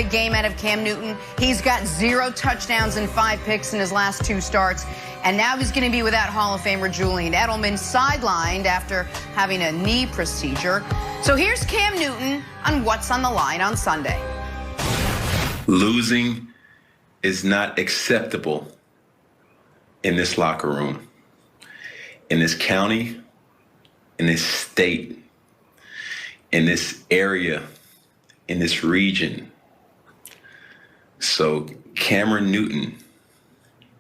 big game out of Cam Newton. He's got 0 touchdowns and 5 picks in his last 2 starts. And now he's going to be without Hall of Famer Julian Edelman, sidelined after having a knee procedure. So here's Cam Newton on what's on the line on Sunday. Losing is not acceptable in this locker room, in this county, in this state, in this area, in this region. So Cameron Newton,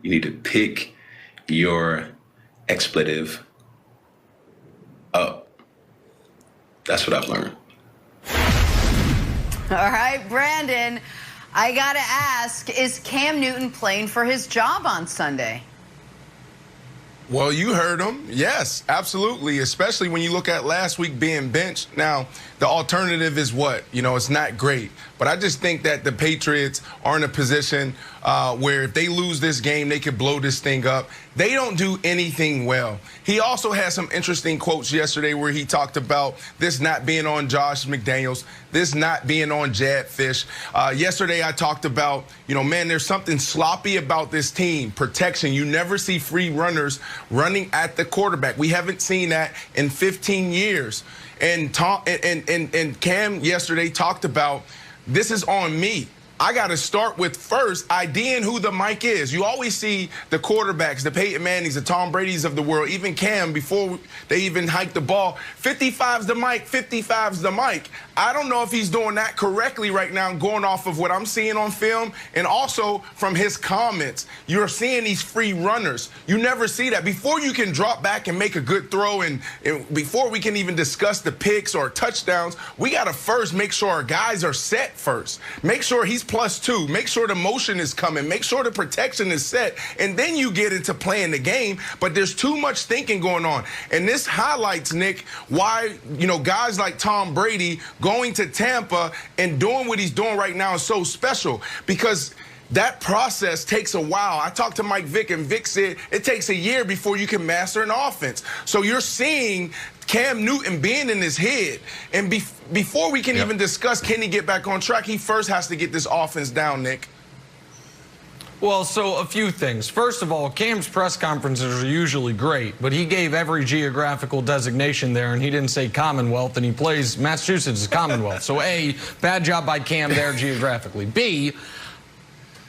you need to pick your expletive up. That's what I've learned. All right, Brandon, I got to ask, is Cam Newton playing for his job on Sunday? Well, you heard him. Yes, absolutely, especially when you look at last week being benched. Now, the alternative is what? You know, it's not great. But I just think that the Patriots are in a position where if they lose this game, they could blow this thing up. They don't do anything well. He also had some interesting quotes yesterday where he talked about this not being on Josh McDaniels, this not being on Jad Fish. Yesterday I talked about, you know, man, there's something sloppy about this team. Protection. You never see free runners running at the quarterback. We haven't seen that in 15 years. And Cam yesterday talked about, this is on me. I got to start with first IDing who the mic is. You always see the quarterbacks, the Peyton Mannings, the Tom Brady's of the world, even Cam, before they even hike the ball. 55's the mic, 55's the mic. I don't know if he's doing that correctly right now, going off of what I'm seeing on film and also from his comments. You're seeing these free runners. You never see that. Before you can drop back and make a good throw and before we can even discuss the picks or touchdowns, we got to first make sure our guys are set first. Make sure he's +2. Make sure the motion is coming. Make sure the protection is set. And then you get into playing the game. But there's too much thinking going on. And this highlights, Nick, why, you know, guys like Tom Brady going to Tampa and doing what he's doing right now is so special, because that process takes a while. I talked to Mike Vick, and Vick said it takes a year before you can master an offense. So you're seeing Cam Newton being in his head. And before we can even discuss can he get back on track, he first has to get this offense down, Nick. Well, so a few things. First of all, Cam's press conferences are usually great, but he gave every geographical designation there, and he didn't say Commonwealth, and he plays Massachusetts as Commonwealth. So A, bad job by Cam there geographically. B,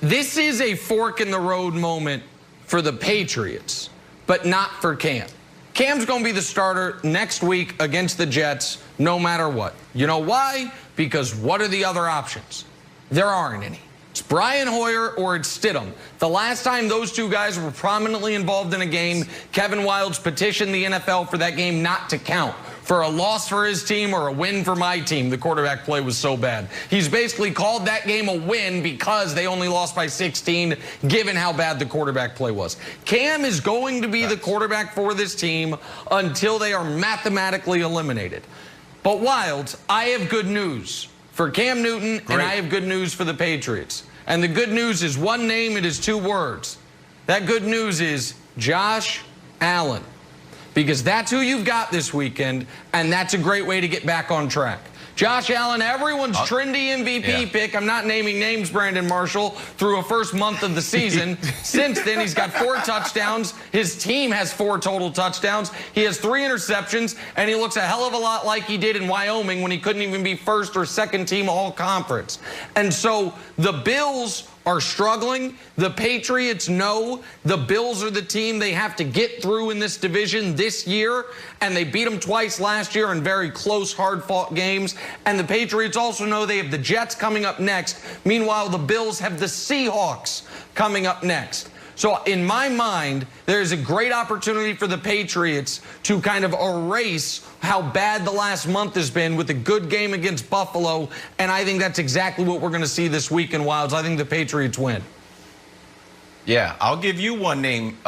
this is a fork in the road moment for the Patriots, but not for Cam. Cam's going to be the starter next week against the Jets no matter what. You know why? Because what are the other options? There aren't any. It's Brian Hoyer or it's Stidham. The last time those two guys were prominently involved in a game, Kevin Wildes petitioned the NFL for that game not to count. For a loss for his team or a win for my team, the quarterback play was so bad. He's basically called that game a win because they only lost by 16, given how bad the quarterback play was. Cam is going to be the quarterback for this team until they are mathematically eliminated. But Wildes, I have good news for Cam Newton, and I have good news for the Patriots. And the good news is one name, it is 2 words. That good news is Josh Allen. Because that's who you've got this weekend, and that's a great way to get back on track. Josh Allen, everyone's trendy MVP pick. I'm not naming names, Brandon Marshall, through a first month of the season. Since then, he's got 4 touchdowns. His team has 4 total touchdowns. He has 3 interceptions, and he looks a hell of a lot like he did in Wyoming when he couldn't even be first or second team all-conference. And so the Bills are struggling. The Patriots know the Bills are the team they have to get through in this division this year, and they beat them twice last year in very close, hard-fought games. And the Patriots also know they have the Jets coming up next. Meanwhile, the Bills have the Seahawks coming up next. So in my mind, there's a great opportunity for the Patriots to kind of erase how bad the last month has been with a good game against Buffalo. And I think that's exactly what we're going to see this week in Wildes. I think the Patriots win. Yeah, I'll give you one name,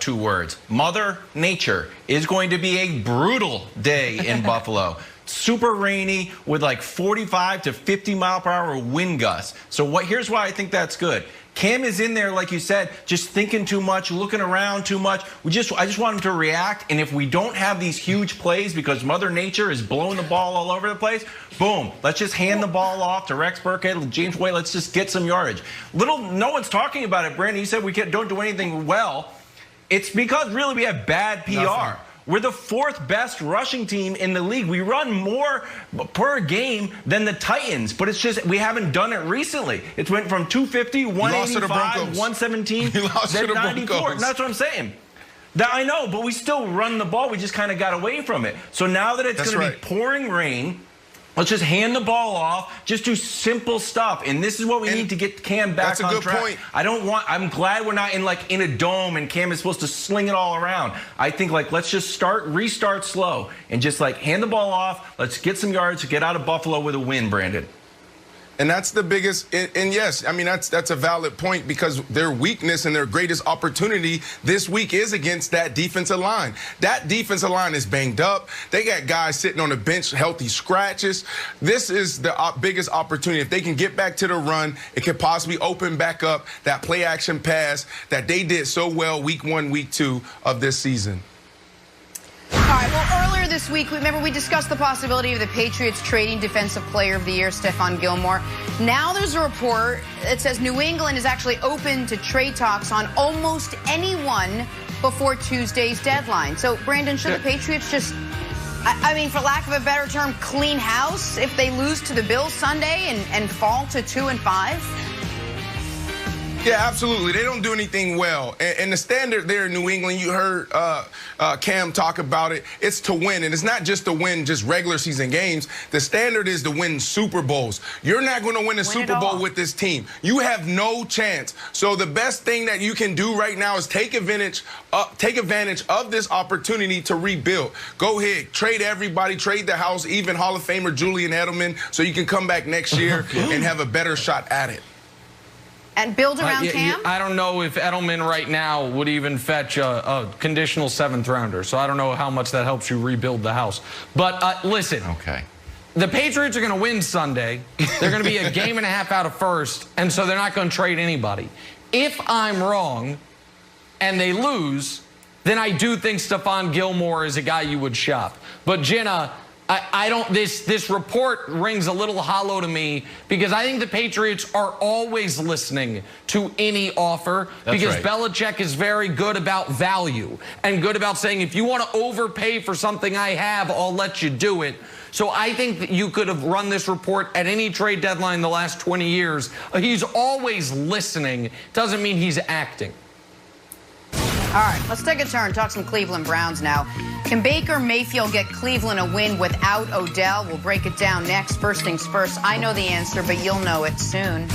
2 words. Mother Nature is going to be a brutal day in Buffalo. super rainy with like 45 to 50 mile per hour wind gusts. So here's why I think that's good. Cam is in there, like you said, just thinking too much, looking around too much. I just want him to react. And if we don't have these huge plays because Mother Nature is blowing the ball all over the place, boom, let's just hand the ball off to Rex Burkhead, James White. Let's just get some yardage. No one's talking about it, Brandon. You said we don't do anything well. It's because really we have bad PR. Nothing. We're the 4th best rushing team in the league. We run more per game than the Titans, but it's just we haven't done it recently. It went from 250, 185, 117, then 94. And that's what I'm saying. I know, but we still run the ball. We just kind of got away from it. So now that it's going to be pouring rain, let's just hand the ball off, just do simple stuff. And this is what we need to get Cam back on track. That's a good point. I'm glad we're not in a dome and Cam is supposed to sling it all around. I think let's just restart slow and just hand the ball off. Let's get some yards to get out of Buffalo with a win, Brandon. And that's the biggest, and yes, I mean, that's a valid point because their weakness and their greatest opportunity this week is against that defensive line. That defensive line is banged up. They got guys sitting on the bench, healthy scratches. This is the biggest opportunity. If they can get back to the run, it could possibly open back up that play action pass that they did so well week 1, week 2 of this season. All right, well, earlier this week, remember we discussed the possibility of the Patriots trading Defensive Player of the Year, Stephon Gilmore. Now there's a report that says New England is actually open to trade talks on almost anyone before Tuesday's deadline. So, Brandon, should the Patriots just, I mean, for lack of a better term, clean house if they lose to the Bills Sunday and fall to 2-5? Yeah, absolutely. They don't do anything well. And the standard there in New England, you heard Cam talk about it, it's to win. And it's not just to win just regular season games. The standard is to win Super Bowls. You're not going to win a Super Bowl with this team. You have no chance. So the best thing that you can do right now is take advantage of this opportunity to rebuild. Go ahead, trade everybody, trade the house, even Hall of Famer Julian Edelman, so you can come back next year and have a better shot at it. And build around Cam? I don't know if Edelman right now would even fetch a conditional 7th rounder. So I don't know how much that helps you rebuild the house. But listen. Okay. The Patriots are going to win Sunday. They're going to be a game and a half out of first. And so they're not going to trade anybody. If I'm wrong and they lose, then I do think Stephon Gilmore is a guy you would shop. But Jenna, I don't, this report rings a little hollow to me because I think the Patriots are always listening to any offer because Belichick is very good about value and good about saying, if you want to overpay for something I have, I'll let you do it. So I think that you could have run this report at any trade deadline the last 20 years. He's always listening. Doesn't mean he's acting. All right, let's take a turn. Talk some Cleveland Browns now. Can Baker Mayfield get Cleveland a win without Odell? We'll break it down next. First things first, I know the answer, but you'll know it soon.